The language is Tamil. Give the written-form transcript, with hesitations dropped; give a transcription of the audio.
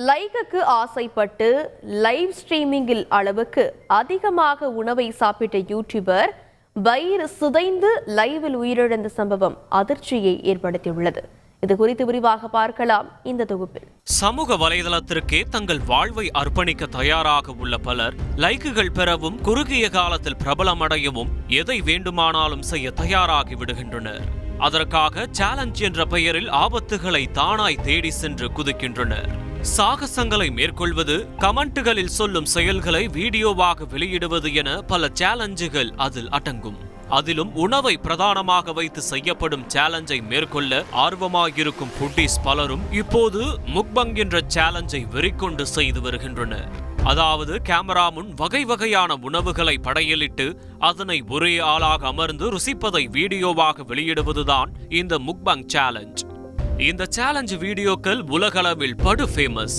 லைக்குக்கு ஆசைப்பட்டு லைவ் ஸ்ட்ரீமிங்கில் அளவுக்கு அதிகமாக உணவை சாப்பிட்ட யூடியூபர் வயிறு சிதைந்து லைவில் உயிரிழந்த சம்பவம் அதிர்ச்சியை ஏற்படுத்தியுள்ளது. இது குறித்து விரிவாக பார்க்கலாம் இந்த தொகுப்பில். சமூக வலைதளத்திற்கே தங்கள் வாழ்வை அர்ப்பணிக்க தயாராக உள்ள பலர் லைக்குகள் பெறவும் குறுகிய காலத்தில் பிரபலமடையவும் எதை வேண்டுமானாலும் செய்ய தயாராகி விடுகின்றனர். அதற்காக சேலஞ்ச் என்ற பெயரில் ஆபத்துகளை தானாய் தேடி சென்று குதிக்கின்றனர். சாகசங்களை மேற்கொள்வது, கமெண்ட்டுகளில் சொல்லும் செயல்களை வீடியோவாக வெளியிடுவது என பல சேலஞ்சுகள் அதில் அடங்கும். அதிலும் உணவை பிரதானமாக வைத்து செய்யப்படும் சேலஞ்சை மேற்கொள்ள ஆர்வமாயிருக்கும் ஃபுட்டீஸ் பலரும் இப்போது முக்பங் என்ற சேலஞ்சை வெறிக்கொண்டு செய்து வருகின்றனர். அதாவது கேமரா முன் வகை வகையான உணவுகளை படையலிட்டு அதனை ஒரே ஆளாக அமர்ந்து ருசிப்பதை வீடியோவாக வெளியிடுவதுதான் இந்த முக்பங் சேலஞ்ச். இந்த சேலஞ்ச் வீடியோக்கள் உலகளவில் படு ஃபேமஸ்.